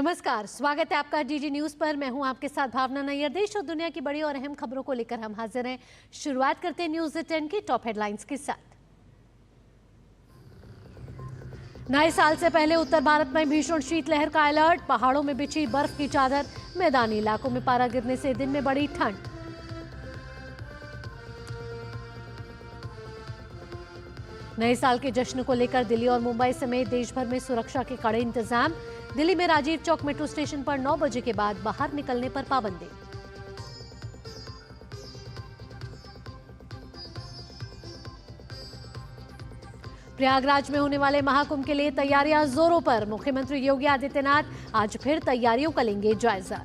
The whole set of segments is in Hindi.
नमस्कार, स्वागत है आपका डीडी न्यूज पर। मैं हूं आपके साथ भावना नैयर। देश और दुनिया की बड़ी और अहम खबरों को लेकर हम हाजिर हैं। शुरुआत करते हैं न्यूज 10 की टॉप हेडलाइंस के साथ। नए साल से पहले उत्तर भारत में भीषण शीतलहर का अलर्ट। पहाड़ों में बिछी बर्फ की चादर, मैदानी इलाकों में पारा गिरने से दिन में बढ़ी ठंड। नए साल के जश्न को लेकर दिल्ली और मुंबई समेत देश भर में सुरक्षा के कड़े इंतजाम। दिल्ली में राजीव चौक मेट्रो स्टेशन पर 9 बजे के बाद बाहर निकलने पर पाबंदी। प्रयागराज में होने वाले महाकुंभ के लिए तैयारियां जोरों पर। मुख्यमंत्री योगी आदित्यनाथ आज फिर तैयारियों का लेंगे जायजा।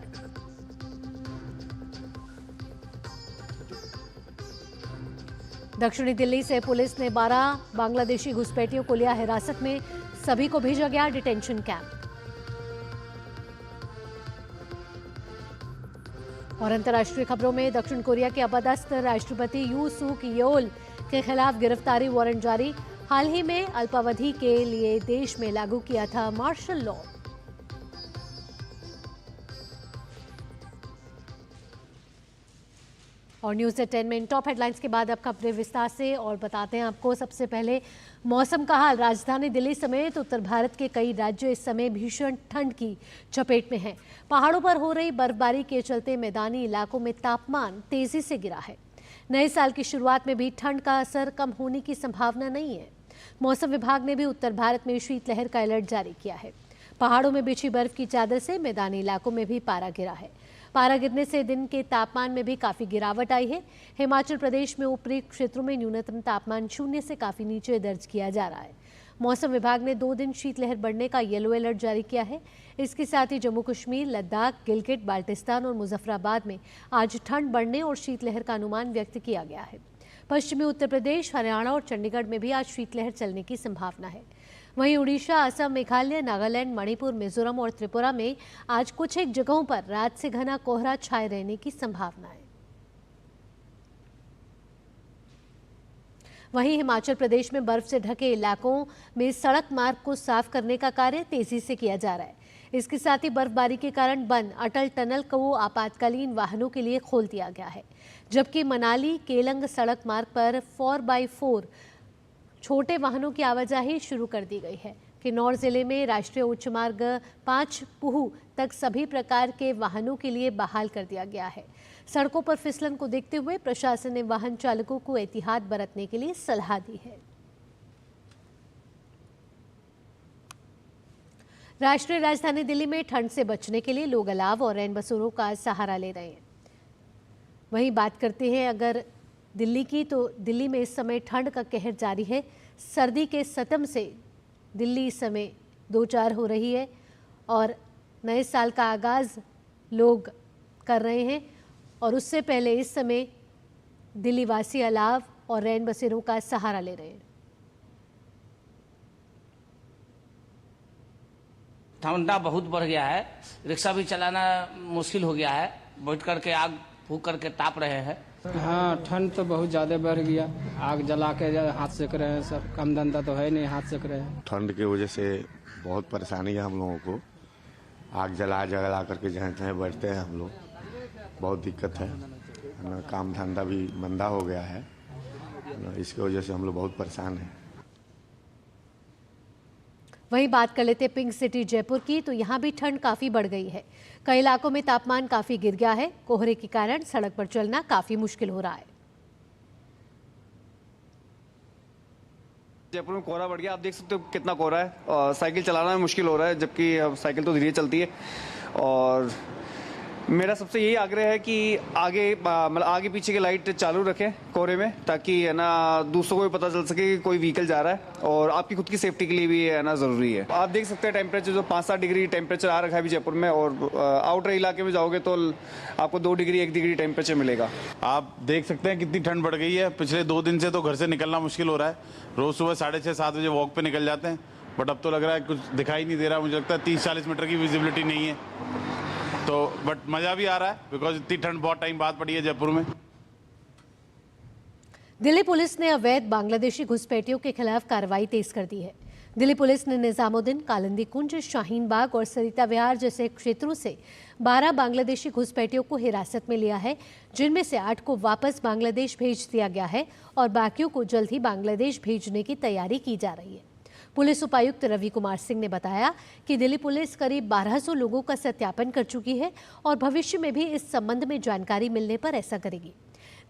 दक्षिणी दिल्ली से पुलिस ने 12 बांग्लादेशी घुसपैठियों को लिया हिरासत में। सभी को भेजा गया डिटेंशन कैंप। और अंतर्राष्ट्रीय खबरों में दक्षिण कोरिया के अपदस्थ राष्ट्रपति यू सूक येओल के खिलाफ गिरफ्तारी वारंट जारी। हाल ही में अल्पावधि के लिए देश में लागू किया था मार्शल लॉ। और न्यूज़ 10 में इन टॉप हेडलाइंस के बाद अब खबरें विस्तार से और बताते हैं आपको। सबसे पहले मौसम का हाल। राजधानी दिल्ली समेत उत्तर भारत के कई राज्य इस समय भीषण ठंड की चपेट में हैं। पहाड़ों पर हो रही बर्फबारी के चलते मैदानी इलाकों में तापमान तेजी से गिरा है। नए साल की शुरुआत में भी ठंड का असर कम होने की संभावना नहीं है। मौसम विभाग ने भी उत्तर भारत में शीतलहर का अलर्ट जारी किया है। पहाड़ों में बिछी बर्फ की चादर से मैदानी इलाकों में भी पारा गिरा है। पारा गिरने से दिन के तापमान में भी काफी गिरावट आई है। हिमाचल प्रदेश में ऊपरी क्षेत्रों में न्यूनतम तापमान 0 से काफी नीचे दर्ज किया जा रहा है। मौसम विभाग ने 2 दिन शीतलहर बढ़ने का येलो अलर्ट जारी किया है। इसके साथ ही जम्मू कश्मीर, लद्दाख, गिलगित बाल्टिस्तान और मुजफ्फराबाद में आज ठंड बढ़ने और शीतलहर का अनुमान व्यक्त किया गया है। पश्चिमी उत्तर प्रदेश, हरियाणा और चंडीगढ़ में भी आज शीतलहर चलने की संभावना है। वहीं उड़ीसा, असम, मेघालय, नागालैंड, मणिपुर, मिजोरम और त्रिपुरा में आज कुछ एक जगहों पर रात से घना कोहरा छाए रहने की संभावना है। वहीं हिमाचल प्रदेश में बर्फ से ढके इलाकों में सड़क मार्ग को साफ करने का कार्य तेजी से किया जा रहा है। इसके साथ ही बर्फबारी के कारण बंद अटल टनल को आपातकालीन वाहनों के लिए खोल दिया गया है। जबकि मनाली केलंग सड़क मार्ग पर 4x4 छोटे वाहनों की आवाजाही शुरू कर दी गई है। किन्नौर जिले में राष्ट्रीय उच्च मार्ग 5 पूह तक सभी प्रकार के वाहनों के लिए बहाल कर दिया गया है। सड़कों पर फिसलन को देखते हुए प्रशासन ने वाहन चालकों को एहतियात बरतने के लिए सलाह दी है। राष्ट्रीय राजधानी दिल्ली में ठंड से बचने के लिए लोग अलाव और रैन बसेरों का सहारा ले रहे हैं। वहीं बात करते हैं अगर दिल्ली की, तो दिल्ली में इस समय ठंड का कहर जारी है। सर्दी के सतम से दिल्ली इस समय 2-4 हो रही है और नए साल का आगाज़ लोग कर रहे हैं। और उससे पहले इस समय दिल्ली वासी अलाव और रैन बसेरों का सहारा ले रहे हैं। ठंडा बहुत बढ़ गया है, रिक्शा भी चलाना मुश्किल हो गया है। बैठ करके आग फूक करके ताप रहे हैं। हाँ, ठंड तो बहुत ज़्यादा बढ़ गया। आग जला के हाथ सेक रहे हैं सब। काम धंधा तो है नहीं, हाथ सेक रहे हैं। ठंड की वजह से बहुत परेशानी है हम लोगों को। आग जला करके जहाँ तहाँ बैठते हैं हम लोग, बहुत दिक्कत है ना। काम धंधा भी मंदा हो गया है ना, इसकी वजह से हम लोग बहुत परेशान हैं। वहीं बात कर लेते हैं पिंक सिटी जयपुर की, तो यहाँ भी ठंड काफ़ी बढ़ गई है। कई इलाकों में तापमान काफ़ी गिर गया है। कोहरे के कारण सड़क पर चलना काफ़ी मुश्किल हो रहा है। जयपुर में कोहरा बढ़ गया, आप देख सकते हो कितना कोहरा है। और साइकिल चलाना में मुश्किल हो रहा है, जबकि अब साइकिल तो धीरे चलती है। और मेरा सबसे यही आग्रह है कि आगे पीछे की लाइट चालू रखें कोहरे में, ताकि है ना दूसरों को भी पता चल सके कि कोई व्हीकल जा रहा है। और आपकी खुद की सेफ्टी के लिए भी है ना ज़रूरी है। आप देख सकते हैं टेम्परेचर जो 5-7 डिग्री टेम्परेचर आ रखा है अभी जयपुर में। और आउटर इलाके में जाओगे तो आपको 2 डिग्री 1 डिग्री टेम्परेचर मिलेगा। आप देख सकते हैं कितनी ठंड बढ़ गई है। पिछले 2 दिन से तो घर से निकलना मुश्किल हो रहा है। रोज सुबह 6:30-7 बजे वॉक पे निकल जाते हैं, बट अब तो लग रहा है कुछ दिखाई नहीं दे रहा। मुझे लगता है 30-40 मीटर की विजिबिलिटी नहीं है। तो बट मजा भी आ रहा है बिकॉज इतनी ठंड बहुत टाइम बाद पड़ी है जयपुर में। दिल्ली पुलिस ने अवैध बांग्लादेशी घुसपैठियों के खिलाफ कार्रवाई तेज कर दी है। दिल्ली पुलिस ने निजामुद्दीन, कालिंदी कुंज, शाहीन बाग और सरिता विहार जैसे क्षेत्रों से 12 बांग्लादेशी घुसपैठियों को हिरासत में लिया है, जिनमें से 8 को वापस बांग्लादेश भेज दिया गया है और बाकियों को जल्द ही बांग्लादेश भेजने की तैयारी की जा रही है। पुलिस उपायुक्त रवि कुमार सिंह ने बताया कि दिल्ली पुलिस करीब 1200 लोगों का सत्यापन कर चुकी है और भविष्य में भी इस संबंध में जानकारी मिलने पर ऐसा करेगी।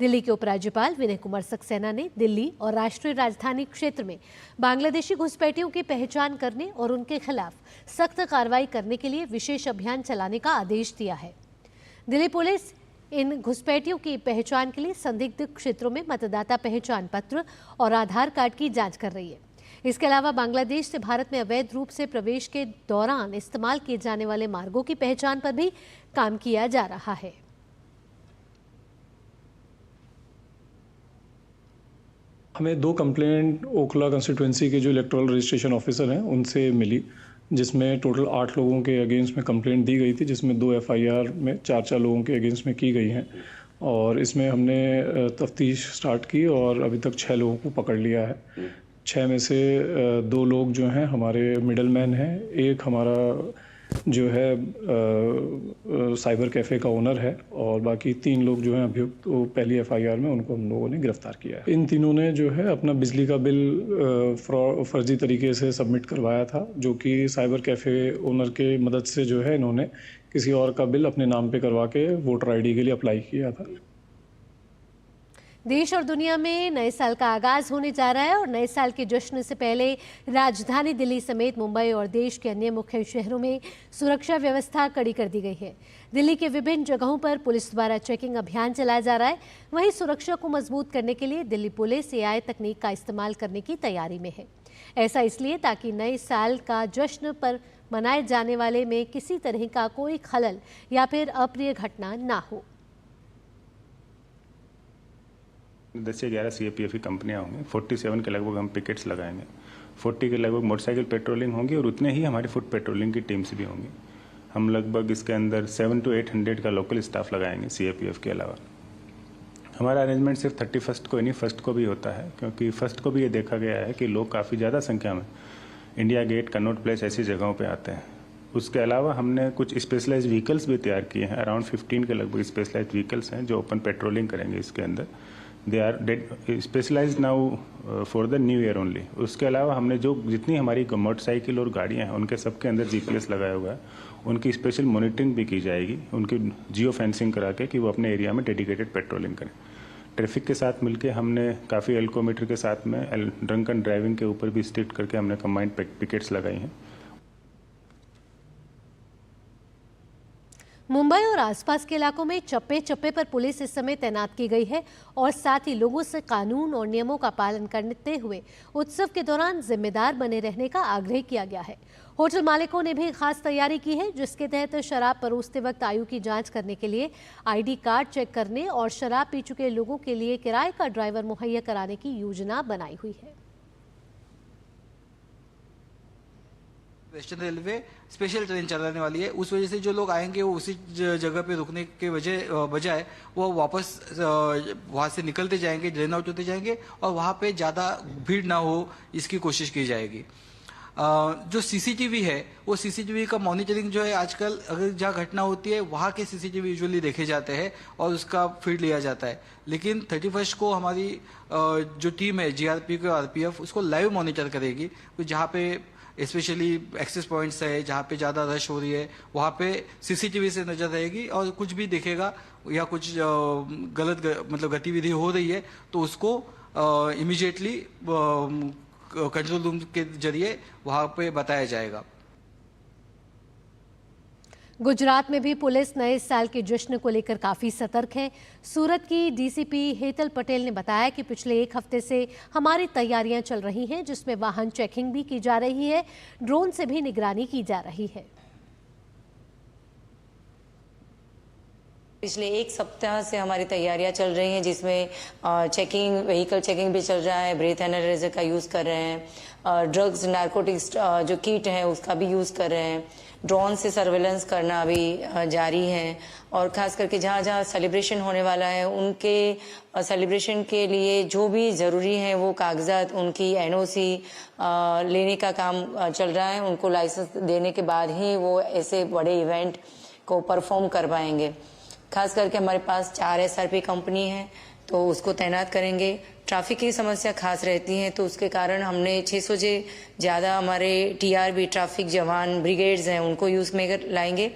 दिल्ली के उपराज्यपाल विनय कुमार सक्सेना ने दिल्ली और राष्ट्रीय राजधानी क्षेत्र में बांग्लादेशी घुसपैठियों की पहचान करने और उनके खिलाफ सख्त कार्रवाई करने के लिए विशेष अभियान चलाने का आदेश दिया है। दिल्ली पुलिस इन घुसपैठियों की पहचान के लिए संदिग्ध क्षेत्रों में मतदाता पहचान पत्र और आधार कार्ड की जांच कर रही है। इसके अलावा बांग्लादेश से भारत में अवैध रूप से प्रवेश के दौरान इस्तेमाल किए जाने वाले मार्गों की पहचान पर भी काम किया जा रहा है। हमें 2 कंप्लेंट ओखला कंस्टिट्यूंसी के जो इलेक्टोरल रजिस्ट्रेशन ऑफिसर हैं उनसे मिली, जिसमें टोटल 8 लोगों के अगेंस्ट में कंप्लेंट दी गई थी, जिसमें 2 FIR में 4 लोगों के अगेंस्ट में की गई हैं और इसमें हमने तफ्तीश स्टार्ट की और अभी तक 6 लोगों को पकड़ लिया है। 6 में से 2 लोग जो हैं हमारे मिडल मैन हैं, एक हमारा जो है साइबर कैफ़े का ओनर है और बाकी 3 लोग जो हैं अभियुक्त वो पहली FIR में उनको हम लोगों ने गिरफ्तार किया है। इन तीनों ने जो है अपना बिजली का बिल फर्जी तरीके से सबमिट करवाया था, जो कि साइबर कैफ़े ओनर के मदद से जो है इन्होंने किसी और का बिल अपने नाम पे करवा के वोटर ID के लिए अप्लाई किया था। देश और दुनिया में नए साल का आगाज होने जा रहा है और नए साल के जश्न से पहले राजधानी दिल्ली समेत मुंबई और देश के अन्य मुख्य शहरों में सुरक्षा व्यवस्था कड़ी कर दी गई है। दिल्ली के विभिन्न जगहों पर पुलिस द्वारा चेकिंग अभियान चलाया जा रहा है। वहीं सुरक्षा को मजबूत करने के लिए दिल्ली पुलिस AI तकनीक का इस्तेमाल करने की तैयारी में है। ऐसा इसलिए ताकि नए साल का जश्न पर मनाए जाने वाले में किसी तरह का कोई खलल या फिर अप्रिय घटना ना हो। 10 से 11 CAPF की कंपनियाँ होंगी, 47 के लगभग हम पिकेट्स लगाएंगे, 40 के लगभग मोटरसाइकिल पेट्रोलिंग होंगी और उतने ही हमारी फुट पेट्रोलिंग की टीम्स भी होंगी। हम लगभग इसके अंदर 700 to 800 का लोकल स्टाफ लगाएंगे CAPF के अलावा। हमारा अरेंजमेंट सिर्फ 31st को नहीं, 1st को भी होता है, क्योंकि 1st को भी ये देखा गया है कि लोग काफ़ी ज़्यादा संख्या में इंडिया गेट, कनॉट प्लेस ऐसी जगहों पर आते हैं। उसके अलावा हमने कुछ स्पेशलाइज्ड व्हीकल्स भी तैयार किए हैं, अराउंड 15 के लगभग स्पेशलाइज्ड व्हीकल्स हैं जो ओपन पेट्रोलिंग करेंगे इसके अंदर। They are specialised now for the new year only. उसके अलावा हमने जो जितनी हमारी मोटरसाइकिल और गाड़ियां हैं उनके सबके अंदर GPS लगाया हुआ है, उनकी स्पेशल मॉनिटरिंग भी की जाएगी, उनकी जियो फेंसिंग करा के कि वो अपने एरिया में डेडिकेटेड पेट्रोलिंग करें। ट्रैफिक के साथ मिलके हमने काफ़ी एल्कोमीटर के साथ में ड्रंक एंड ड्राइविंग के ऊपर भी स्ट्रिक्ट करके हमने कंबाइंड पिकेट्स लगाई हैं। मुंबई और आसपास के इलाकों में चप्पे चप्पे पर पुलिस इस समय तैनात की गई है और साथ ही लोगों से कानून और नियमों का पालन करते हुए उत्सव के दौरान जिम्मेदार बने रहने का आग्रह किया गया है। होटल मालिकों ने भी खास तैयारी की है, जिसके तहत शराब परोसते वक्त आयु की जांच करने के लिए ID कार्ड चेक करने और शराब पी चुके लोगों के लिए किराए का ड्राइवर मुहैया कराने की योजना बनाई हुई है। वेस्टर्न रेलवे स्पेशल ट्रेन चलाने वाली है, उस वजह से जो लोग आएंगे वो उसी जगह पे रुकने के बजाय वो वापस वहाँ से निकलते जाएंगे, ड्रेन आउट होते जाएंगे और वहाँ पे ज़्यादा भीड़ ना हो इसकी कोशिश की जाएगी। जो CCTV है वो CCTV का मॉनिटरिंग जो है आजकल अगर जहाँ घटना होती है वहाँ के CCTV यूजुअली देखे जाते हैं और उसका फीड लिया जाता है, लेकिन 31st को हमारी जो टीम है GRP और RPF उसको लाइव मॉनिटर करेगी। तो जहाँ पे स्पेशली एक्सेस पॉइंट्स है, जहाँ पे ज़्यादा रश हो रही है, वहाँ पे CCTV से नजर रहेगी और कुछ भी दिखेगा या कुछ गलत मतलब गतिविधि हो रही है तो उसको इमीडिएटली कंट्रोल रूम के जरिए वहाँ पे बताया जाएगा। गुजरात में भी पुलिस नए साल के जश्न को लेकर काफी सतर्क है। सूरत की DCP हेतल पटेल ने बताया कि पिछले 1 हफ्ते से हमारी तैयारियां चल रही हैं, जिसमें वाहन चेकिंग भी की जा रही है, ड्रोन से भी निगरानी की जा रही है। पिछले एक सप्ताह से हमारी तैयारियां चल रही हैं, जिसमें व्हीकल चेकिंग भी चल रहा है, ब्रेथ एनालाइजर का यूज़ कर रहे हैं, ड्रग्स नारकोटिक्स जो किट है उसका भी यूज़ कर रहे हैं, ड्रोन से सर्वेलेंस करना अभी जारी है, और ख़ास करके जहाँ जहाँ सेलिब्रेशन होने वाला है उनके सेलिब्रेशन के लिए जो भी ज़रूरी है वो कागजात, उनकी एनओसी लेने का काम चल रहा है। उनको लाइसेंस देने के बाद ही वो ऐसे बड़े इवेंट को परफॉर्म कर पाएंगे। खास करके हमारे पास 4 SRP कंपनी है, तो उसको तैनात करेंगे। ट्रैफिक की समस्या खास रहती है, तो उसके कारण हमने 600 से ज़्यादा हमारे TRB ट्रैफिक जवान ब्रिगेड्स हैं उनको यूज़ में लाएंगे,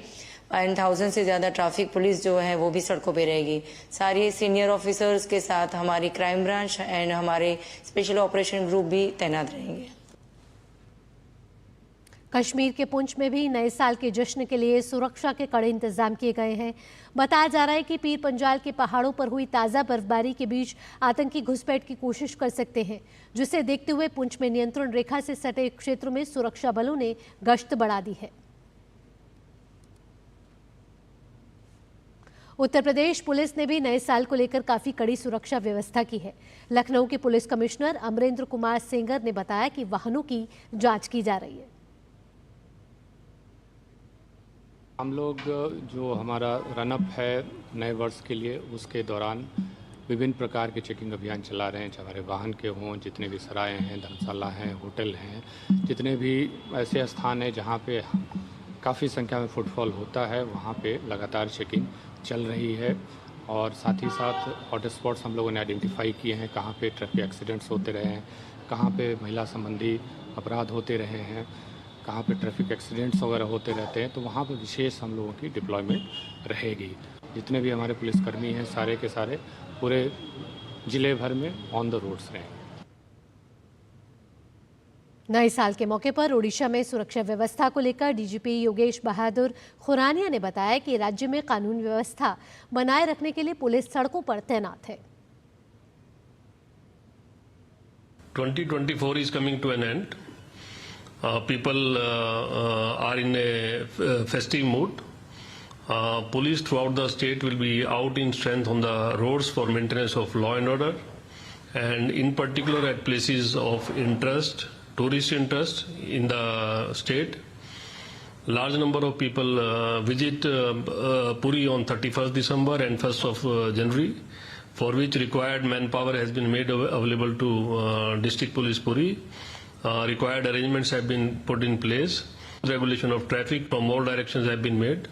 एंड 1000 से ज़्यादा ट्रैफिक पुलिस जो है वो भी सड़कों पे रहेगी। सारे सीनियर ऑफिसर्स के साथ हमारी क्राइम ब्रांच एंड हमारे स्पेशल ऑपरेशन ग्रुप भी तैनात रहेंगे। कश्मीर के पुंछ में भी नए साल के जश्न के लिए सुरक्षा के कड़े इंतजाम किए गए हैं। बताया जा रहा है कि पीर पंजाल के पहाड़ों पर हुई ताज़ा बर्फबारी के बीच आतंकी घुसपैठ की कोशिश कर सकते हैं, जिसे देखते हुए पुंछ में नियंत्रण रेखा से सटे क्षेत्रों में सुरक्षा बलों ने गश्त बढ़ा दी है। उत्तर प्रदेश पुलिस ने भी नए साल को लेकर काफी कड़ी सुरक्षा व्यवस्था की है। लखनऊ के पुलिस कमिश्नर अमरेंद्र कुमार सेंगर ने बताया कि वाहनों की जांच की जा रही है। हम लोग जो हमारा रनअप है नए वर्ष के लिए, उसके दौरान विभिन्न प्रकार के चेकिंग अभियान चला रहे हैं, चाहे हमारे वाहन के हों, जितने भी सराय हैं, धर्मशाला हैं, होटल हैं, जितने भी ऐसे स्थान हैं जहां पे काफ़ी संख्या में फुटफॉल होता है, वहां पे लगातार चेकिंग चल रही है। और साथ ही साथ हॉटस्पॉट्स हम लोगों ने आइडेंटिफाई किए हैं, कहाँ पे ट्रैफिक एक्सीडेंट्स होते रहे हैं, कहाँ पे महिला संबंधी अपराध होते रहे हैं, कहाँ पे ट्रैफिक एक्सीडेंट्स वगैरह होते रहते हैं, तो वहाँ पे विशेष हम लोगों की डिप्लॉयमेंट रहेगी। जितने भी हमारे पुलिसकर्मी हैं सारे के सारे पूरे जिले भर में ऑन द रोड्स रहेंगे। नए साल के मौके पर ओडिशा में सुरक्षा व्यवस्था को लेकर डीजीपी योगेश बहादुर खुरानिया ने बताया कि राज्य में कानून व्यवस्था बनाए रखने के लिए पुलिस सड़कों पर तैनात है। 2024 is coming to an end. People are in a festive mood. Police throughout the state will be out in strength on the roads for maintenance of law and order, and in particular at places of interest, tourist interest in the state. Large number of people visit Puri on 31st December and 1st of January, for which required manpower has been made available to District Police Puri. Required arrangements have been put in place. Regulation of traffic from all directions have been made.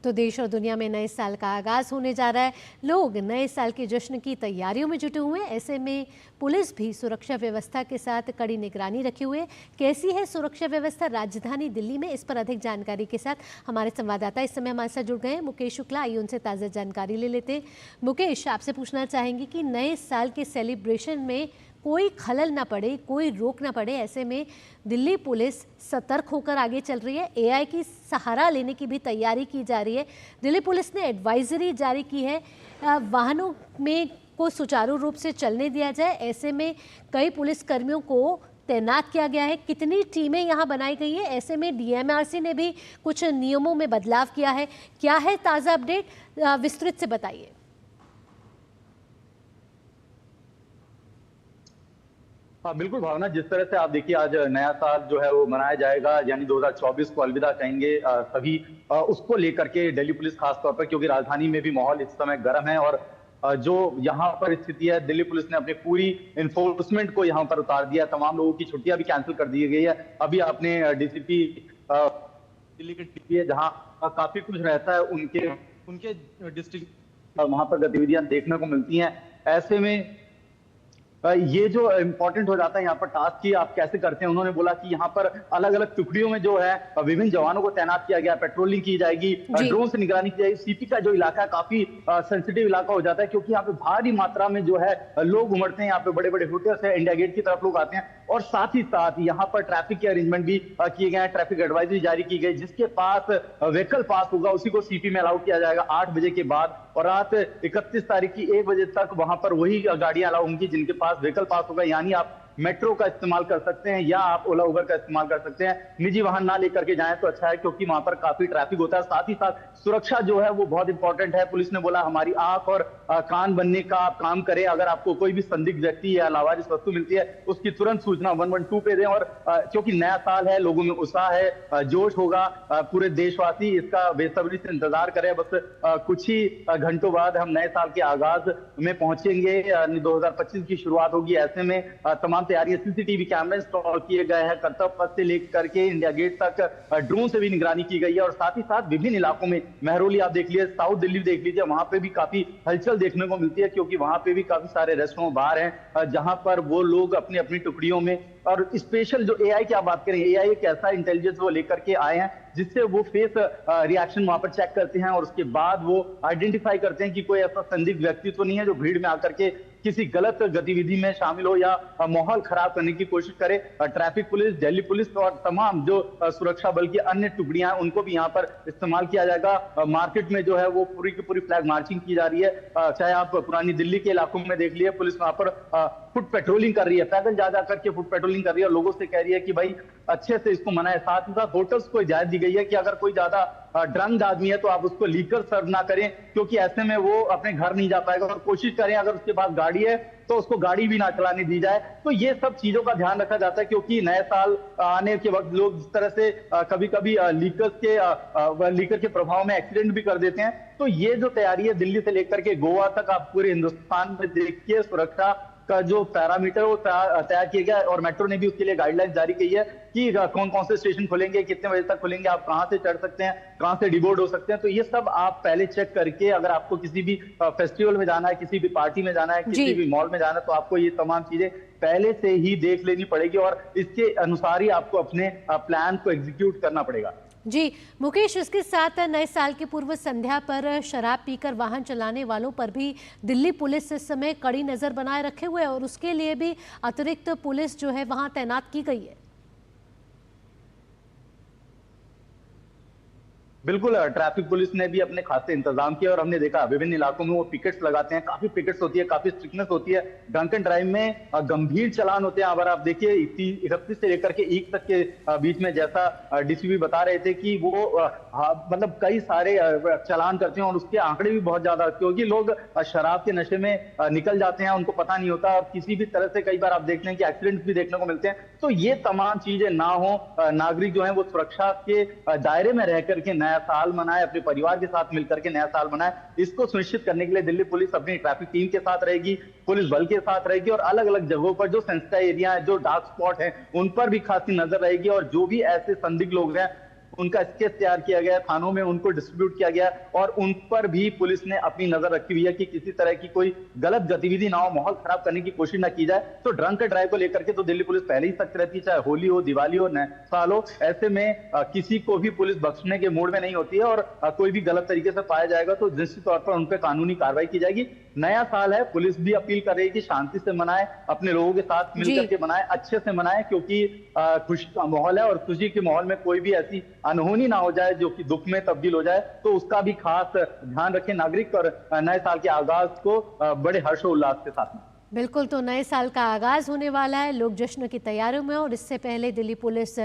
तो देश और दुनिया में नए साल का आगाज होने जा रहा है। लोग नए साल के जश्न की तैयारियों में जुटे हुए हैं। ऐसे में पुलिस भी सुरक्षा व्यवस्था के साथ कड़ी निगरानी रखे हुए। कैसी है सुरक्षा व्यवस्था राजधानी दिल्ली में, इस पर अधिक जानकारी के साथ हमारे संवाददाता इस समय हमारे साथ जुड़ गए हैं, मुकेश शुक्ला। आइए उनसे ताज़ा जानकारी ले लेते हैं। मुकेश, आपसे पूछना चाहेंगे कि नए साल के सेलिब्रेशन में कोई खलल ना पड़े, कोई रोक ना पड़े, ऐसे में दिल्ली पुलिस सतर्क होकर आगे चल रही है। एआई की सहारा लेने की भी तैयारी की जा रही है। दिल्ली पुलिस ने एडवाइजरी जारी की है वाहनों में को सुचारू रूप से चलने दिया जाए। ऐसे में कई पुलिसकर्मियों को तैनात किया गया है। कितनी टीमें यहाँ बनाई गई है? ऐसे में डीएमआरसी ने भी कुछ नियमों में बदलाव किया है। क्या है ताज़ा अपडेट, विस्तृत से बताइए। हाँ बिल्कुल भावना, जिस तरह से आप देखिए आज नया साल जो है वो मनाया जाएगा, यानी 2024 को अलविदा कहेंगे सभी, उसको लेकर के दिल्ली पुलिस खास तौर पर, क्योंकि राजधानी में भी माहौल इस समय गर्म है और जो यहाँ पर स्थिति है, दिल्ली पुलिस ने अपनी पूरी इन्फोर्समेंट को यहाँ पर उतार दिया। तमाम लोगों की छुट्टियां भी कैंसिल कर दी गई है। अभी आपने डीसीपी दिल्ली के टीपी है जहाँ काफी कुछ रहता है, उनके डिस्ट्रिक्ट वहां पर गतिविधियां देखने को मिलती हैं। ऐसे में ये जो इम्पोर्टेंट हो जाता है यहाँ पर टास्क की आप कैसे करते हैं, उन्होंने बोला कि यहाँ पर अलग अलग टुकड़ियों में जो है विभिन्न जवानों को तैनात किया गया, पेट्रोलिंग की जाएगी, ड्रोन से निगरानी की जाएगी। सीपी का जो इलाका है काफी सेंसिटिव इलाका हो जाता है, क्योंकि यहाँ पे भारी मात्रा में जो है लोग उमड़ते हैं। यहाँ पे बड़े बड़े होटल्स है, इंडिया गेट की तरफ लोग आते हैं और साथ ही साथ यहाँ पर ट्रैफिक के अरेंजमेंट भी किए गए हैं। ट्रैफिक एडवाइजरी जारी की गई, जिसके पास व्हीकल पास होगा उसी को सीपी में अलाउ किया जाएगा 8 बजे के बाद, और रात 31 तारीख की 1 बजे तक वहां पर वही गाड़ियां अलाउ होंगी जिनके पास व्हीकल पास होगा। यानी आप मेट्रो का इस्तेमाल कर सकते हैं या आप ओला उबर का इस्तेमाल कर सकते हैं। निजी वाहन ना लेकर के जाएं तो अच्छा है, क्योंकि वहां पर काफी ट्रैफिक होता है। साथ ही साथ सुरक्षा जो है वो बहुत इंपॉर्टेंट है। पुलिस ने बोला हमारी आंख और कान बनने का आप काम करें। अगर आपको कोई भी संदिग्ध व्यक्ति या लावारिस वस्तु मिलती है उसकी तुरंत सूचना 112 पे दें। और क्योंकि नया साल है, लोगों में उत्साह है, जोश होगा, पूरे देशवासी इसका बेसब्री से इंतजार करें। बस कुछ ही घंटों बाद हम नए साल के आगाज में पहुंचेंगे, 2025 की शुरुआत होगी। ऐसे में तमाम तैयारियां, सीसीटीवी कैमरे इंस्टॉल किए गए हैं, कर्तव्य पथ से लेकर के इंडिया गेट तक ड्रोन से भी निगरानी की गई है। और साथ ही साथ विभिन्न इलाकों में, महरौली आप देख लीजिए, साउथ दिल्ली देख लीजिए, वहां पे भी काफी हलचल देखने को मिलती है, क्योंकि वहां पे भी काफी सारे रेस्टोरेंट बार हैं जहां पर वो लोग अपनी अपनी टुकड़ियों में, और स्पेशल जो एआई की आप बात करें, एआई एक ऐसा इंटेलिजेंस वो लेकर के आए हैं जिससे वो फेस रिएक्शन वहां पर चेक करते हैं और उसके बाद वो आइडेंटिफाई करते हैं कि कोई ऐसा संदिग्ध व्यक्ति तो नहीं है जो भीड़ में आकर के किसी गलत गतिविधि में शामिल हो या माहौल खराब करने की कोशिश करे। ट्रैफिक पुलिस, दिल्ली पुलिस और तमाम जो सुरक्षा बल की अन्य टुकड़ियां हैं उनको भी यहाँ पर इस्तेमाल किया जाएगा। मार्केट में जो है वो पूरी की पूरी फ्लैग मार्चिंग की जा रही है। चाहे आप पुरानी दिल्ली के इलाकों में देख लिए, पुलिस वहां पर फुट पेट्रोलिंग कर रही है, पैदल जा करके फुट पेट्रोलिंग कर रही है और लोगों से कह रही है कि भाई अच्छे से इसको मनाए। साथ ही साथ होटल्स को इजाजत दी गई है कि अगर कोई ज्यादा ड्रंक आदमी है तो आप उसको लीकर सर्व ना करें, क्योंकि ऐसे में वो अपने घर नहीं जा पाएगा। और कोशिश करें अगर उसके पास गाड़ी है तो उसको गाड़ी भी ना चलाने दी जाए। तो ये सब चीजों का ध्यान रखा जाता है, क्योंकि नए साल आने के वक्त लोग जिस तरह से कभी कभी लीकर के प्रभाव में एक्सीडेंट भी कर देते हैं। तो ये जो तैयारी है दिल्ली से लेकर के गोवा तक, आप पूरे हिंदुस्तान में देखिए, सुरक्षा का जो पैरामीटर वो तैयार किया गया। और मेट्रो ने भी उसके लिए गाइडलाइंस जारी की है कि कौन कौन से स्टेशन खुलेंगे, कितने बजे तक खुलेंगे, आप कहां से चढ़ सकते हैं, कहां से डिबोर्ड हो सकते हैं। तो ये सब आप पहले चेक करके, अगर आपको किसी भी फेस्टिवल में जाना है, किसी भी पार्टी में जाना है, किसी भी मॉल में जाना है, तो आपको ये तमाम चीजें पहले से ही देख लेनी पड़ेगी और इसके अनुसार ही आपको अपने प्लान को एग्जीक्यूट करना पड़ेगा। जी मुकेश, इसके साथ नए साल की पूर्व संध्या पर शराब पीकर वाहन चलाने वालों पर भी दिल्ली पुलिस इस समय कड़ी नजर बनाए रखे हुए है और उसके लिए भी अतिरिक्त पुलिस जो है वहां तैनात की गई है। बिल्कुल, ट्रैफिक पुलिस ने भी अपने खासे इंतजाम किए और हमने देखा विभिन्न इलाकों में वो पिकेट्स लगाते हैं, काफी पिकेट्स होती है, काफी स्ट्रिक्टनेस होती है। ड्रंक एंड ड्राइव में गंभीर चालान होते हैं। अगर आप देखिए 31 से लेकर के 1 तक के बीच में, जैसा डीसीपी बता रहे थे कि वो मतलब कई सारे चालान करते हैं और उसके आंकड़े भी बहुत ज्यादा, क्योंकि लोग शराब के नशे में निकल जाते हैं, उनको पता नहीं होता और किसी भी तरह से कई बार आप देखते हैं कि एक्सीडेंट भी देखने को मिलते हैं। तो ये तमाम चीजें ना हो, नागरिक जो है वो सुरक्षा के दायरे में रह करके नया साल मनाए, अपने परिवार के साथ मिलकर के नया साल मनाए। इसको सुनिश्चित करने के लिए दिल्ली पुलिस अपनी ट्रैफिक टीम के साथ रहेगी, पुलिस बल के साथ रहेगी और अलग अलग जगहों पर जो सेंसिटिव एरिया है, जो डार्क स्पॉट है, उन पर भी खासी नजर रहेगी। और जो भी ऐसे संदिग्ध लोग हैं उनका स्केच तैयार किया गया, थानों में उनको डिस्ट्रीब्यूट किया गया और उन पर भी पुलिस ने अपनी नजर रखी हुई है कि किसी तरह की कोई गलत गतिविधि ना हो, माहौल खराब करने की कोशिश ना की जाए। तो ड्रंक एंड ड्राइव को लेकर के तो दिल्ली पुलिस पहले ही सख्त रहती है, चाहे होली हो, दिवाली हो, नया साल हो। ऐसे में किसी को भी पुलिस बख्शने के मूड में नहीं होती है और कोई भी गलत तरीके से पाया जाएगा तो निश्चित तौर पर उन पर कानूनी कार्रवाई की जाएगी। नया साल है, पुलिस भी अपील कर रही है कि शांति से मनाए, अपने लोगों के साथ मिलकर के मनाए, अच्छे से मनाए, क्योंकि खुशी का माहौल है और खुशी के माहौल में कोई भी ऐसी अनहोनी ना हो जाए जो कि दुख में तब्दील हो जाए। तो उसका भी खास ध्यान रखें नागरिक और नए साल के आगाज को बड़े हर्षोल्लास के साथ में। बिल्कुल, तो नए साल का आगाज़ होने वाला है, लोग जश्न की तैयारियों में और इससे पहले दिल्ली पुलिस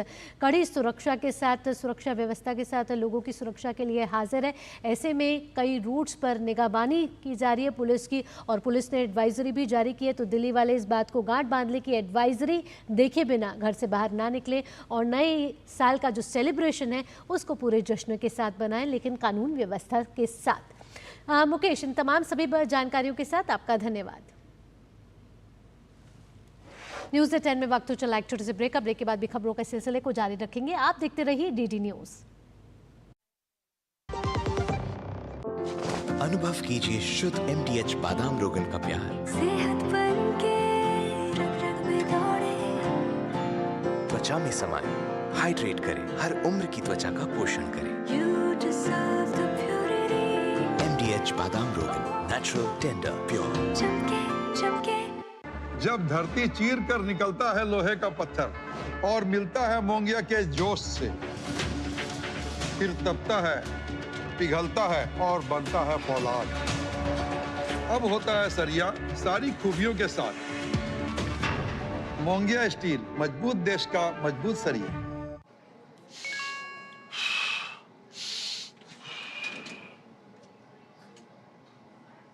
कड़ी सुरक्षा के साथ, सुरक्षा व्यवस्था के साथ लोगों की सुरक्षा के लिए हाजिर है। ऐसे में कई रूट्स पर निगरानी की जा रही है पुलिस की और पुलिस ने एडवाइजरी भी जारी की है। तो दिल्ली वाले इस बात को गांठ बांध लें कि एडवाइजरी देखे बिना घर से बाहर ना निकले और नए साल का जो सेलिब्रेशन है उसको पूरे जश्न के साथ बनाएं, लेकिन कानून व्यवस्था के साथ। मुकेश, इन तमाम सभी जानकारियों के साथ आपका धन्यवाद। न्यूज़ 10 में वक्त हो चला एक छोटे से ब्रेक के बाद भी खबरों के सिलसिले को जारी रखेंगे। आप देखते रहिए डीडी न्यूज़। अनुभव कीजिए शुद्ध MDH बादाम रोगन का प्यार। सेहत बनके रग-रग में दौड़े, त्वचा में समाये, हाइड्रेट करे, हर उम्र की त्वचा का पोषण करे। You deserve the purity. MDH बादाम रोगन, नेचुरल, टेंडर, प्योर। चमके चमके। जब धरती चीर कर निकलता है लोहे का पत्थर और मिलता है मोंगिया के जोश से, फिर तपता है, पिघलता है और बनता है फौलाद। अब होता है सरिया सारी खूबियों के साथ, मोंगिया स्टील, मजबूत देश का मजबूत सरिया।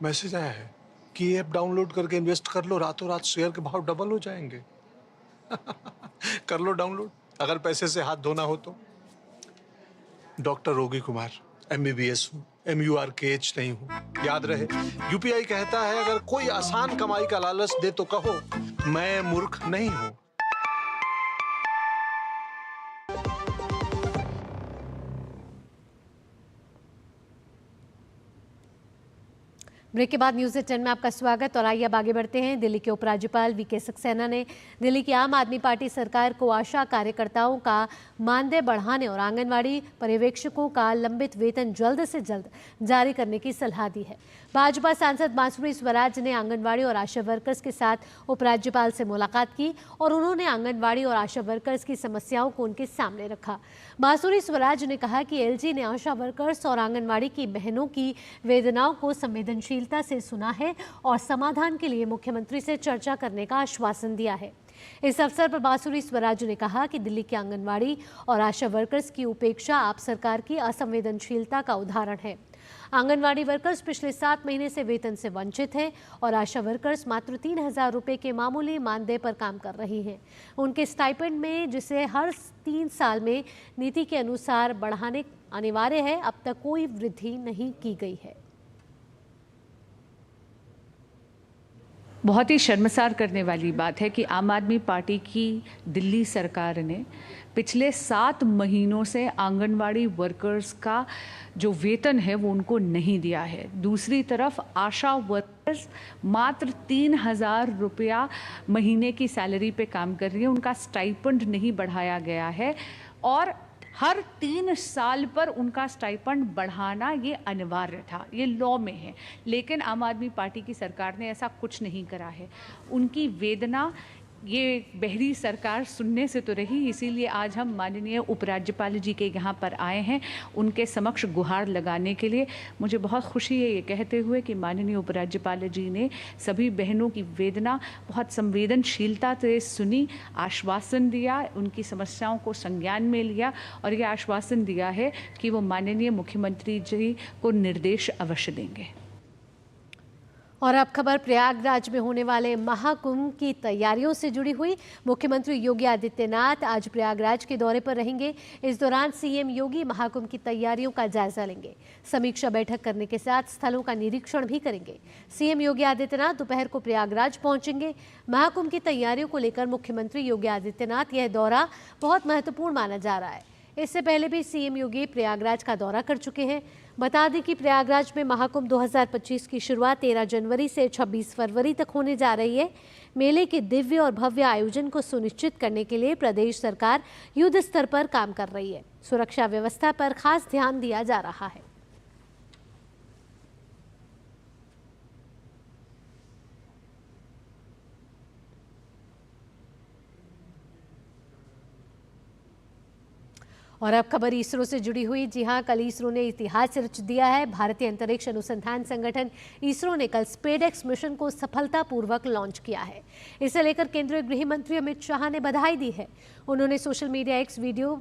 मैसेज आया है कि ऐप डाउनलोड करके इन्वेस्ट कर लो, रातों रात शेयर के भाव डबल हो जाएंगे। कर लो डाउनलोड, अगर पैसे से हाथ धोना हो तो। डॉक्टर रोगी कुमार, MBBS हूँ, MURKH नहीं हूँ। याद रहे, UPI कहता है अगर कोई आसान कमाई का लालच दे तो कहो मैं मूर्ख नहीं हूँ। ब्रेक के बाद न्यूज़ 10 में आपका स्वागत। और आइए अब आगे बढ़ते हैं। दिल्ली के उपराज्यपाल VK सक्सेना ने दिल्ली की आम आदमी पार्टी सरकार को आशा कार्यकर्ताओं का मानदेय बढ़ाने और आंगनवाड़ी पर्यवेक्षकों का लंबित वेतन जल्द से जल्द जारी करने की सलाह दी है। भाजपा सांसद बांसुरी स्वराज ने आंगनवाड़ी और आशा वर्कर्स के साथ उपराज्यपाल से मुलाकात की और उन्होंने आंगनवाड़ी और आशा वर्कर्स की समस्याओं को उनके सामने रखा। बांसुरी स्वराज ने कहा कि LG ने आशा वर्कर्स और आंगनवाड़ी की बहनों की वेदनाओं को संवेदनशीलता से सुना है और समाधान के लिए मुख्यमंत्री से चर्चा करने का आश्वासन दिया है। इस अवसर पर बांसुरी स्वराज ने कहा कि दिल्ली के आंगनवाड़ी और आशा वर्कर्स की उपेक्षा आप सरकार की असंवेदनशीलता का उदाहरण है। आंगनवाड़ी वर्कर्स पिछले 7 महीने से वेतन से वंचित हैं और आशा वर्कर्स मात्र 3,000 रुपये के मामूली मानदेय पर काम कर रही हैं। उनके स्टाइपेंड में, जिसे हर 3 साल में नीति के अनुसार बढ़ाने अनिवार्य है, अब तक कोई वृद्धि नहीं की गई है। बहुत ही शर्मसार करने वाली बात है कि आम आदमी पार्टी की दिल्ली सरकार ने पिछले 7 महीनों से आंगनवाड़ी वर्कर्स का जो वेतन है वो उनको नहीं दिया है। दूसरी तरफ आशा वर्कर्स मात्र 3,000 रुपया महीने की सैलरी पे काम कर रही है, उनका स्टाइपेंड नहीं बढ़ाया गया है और हर 3 साल पर उनका स्टाइपेंड बढ़ाना ये अनिवार्य था, ये लॉ में है। लेकिन आम आदमी पार्टी की सरकार ने ऐसा कुछ नहीं करा है। उनकी वेदना ये बहरी सरकार सुनने से तो रही, इसीलिए आज हम माननीय उपराज्यपाल जी के यहाँ पर आए हैं उनके समक्ष गुहार लगाने के लिए। मुझे बहुत खुशी है ये कहते हुए कि माननीय उपराज्यपाल जी ने सभी बहनों की वेदना बहुत संवेदनशीलता से सुनी, आश्वासन दिया, उनकी समस्याओं को संज्ञान में लिया और ये आश्वासन दिया है कि वो माननीय मुख्यमंत्री जी को निर्देश अवश्य देंगे। और अब खबर प्रयागराज में होने वाले महाकुंभ की तैयारियों से जुड़ी हुई। मुख्यमंत्री योगी आदित्यनाथ आज प्रयागराज के दौरे पर रहेंगे। इस दौरान CM योगी महाकुंभ की तैयारियों का जायजा लेंगे। समीक्षा बैठक करने के साथ स्थलों का निरीक्षण भी करेंगे। CM योगी आदित्यनाथ दोपहर को प्रयागराज पहुंचेंगे। महाकुंभ की तैयारियों को लेकर मुख्यमंत्री योगी आदित्यनाथ यह दौरा बहुत महत्वपूर्ण माना जा रहा है। इससे पहले भी CM योगी प्रयागराज का दौरा कर चुके हैं। बता दें कि प्रयागराज में महाकुंभ 2025 की शुरुआत 13 जनवरी से 26 फरवरी तक होने जा रही है। मेले के दिव्य और भव्य आयोजन को सुनिश्चित करने के लिए प्रदेश सरकार युद्ध स्तर पर काम कर रही है। सुरक्षा व्यवस्था पर खास ध्यान दिया जा रहा है। और अब खबर इसरो से जुड़ी हुई। जी हां, कल इसरो ने इतिहास रच दिया है। भारतीय अंतरिक्ष अनुसंधान संगठन इसरो ने कल स्पेडएक्स मिशन को सफलतापूर्वक लॉन्च किया है। इसे लेकर केंद्रीय गृह मंत्री अमित शाह ने बधाई दी है। उन्होंने सोशल मीडिया X वीडियो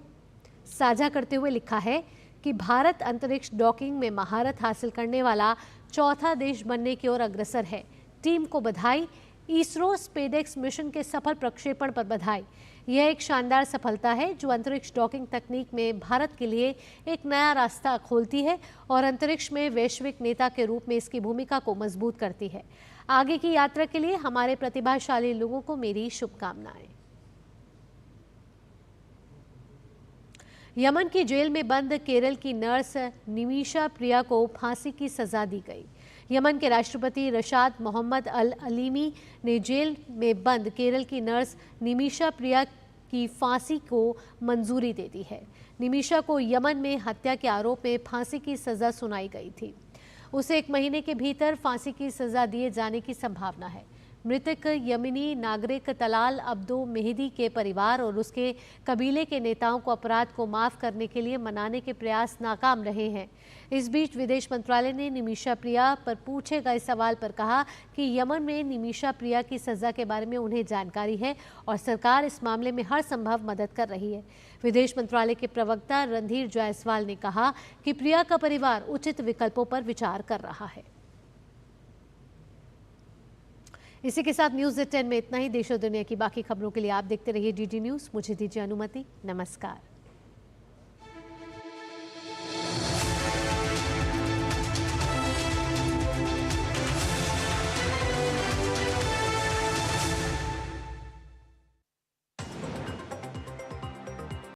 साझा करते हुए लिखा है कि भारत अंतरिक्ष डॉकिंग में महारत हासिल करने वाला चौथा देश बनने की ओर अग्रसर है। टीम को बधाई। इसरो स्पेडएक्स मिशन के सफल प्रक्षेपण पर बधाई। यह एक शानदार सफलता है जो अंतरिक्ष डॉकिंग तकनीक में भारत के लिए एक नया रास्ता खोलती है और अंतरिक्ष में वैश्विक नेता के रूप में इसकी भूमिका को मजबूत करती है। आगे की यात्रा के लिए हमारे प्रतिभाशाली लोगों को मेरी शुभकामनाएं। यमन की जेल में बंद केरल की नर्स निमिषा प्रिया को फांसी की सजा दी गई। यमन के राष्ट्रपति रशाद मोहम्मद अल अलीमी ने जेल में बंद केरल की नर्स निमिषा प्रिया की फांसी को मंजूरी दे दी है। निमिषा को यमन में हत्या के आरोप में फांसी की सजा सुनाई गई थी। उसे 1 महीने के भीतर फांसी की सजा दिए जाने की संभावना है। मृतक यमनी नागरिक तलाल अब्दो मेहदी के परिवार और उसके कबीले के नेताओं को अपराध को माफ करने के लिए मनाने के प्रयास नाकाम रहे हैं। इस बीच विदेश मंत्रालय ने निमिषा प्रिया पर पूछे गए सवाल पर कहा कि यमन में निमिषा प्रिया की सजा के बारे में उन्हें जानकारी है और सरकार इस मामले में हर संभव मदद कर रही है। विदेश मंत्रालय के प्रवक्ता रणधीर जायसवाल ने कहा कि प्रिया का परिवार उचित विकल्पों पर विचार कर रहा है। इसी के साथ न्यूज़ 10 में इतना ही। देश और दुनिया की बाकी खबरों के लिए आप देखते रहिए DD न्यूज़। मुझे दीजिए अनुमति। नमस्कार।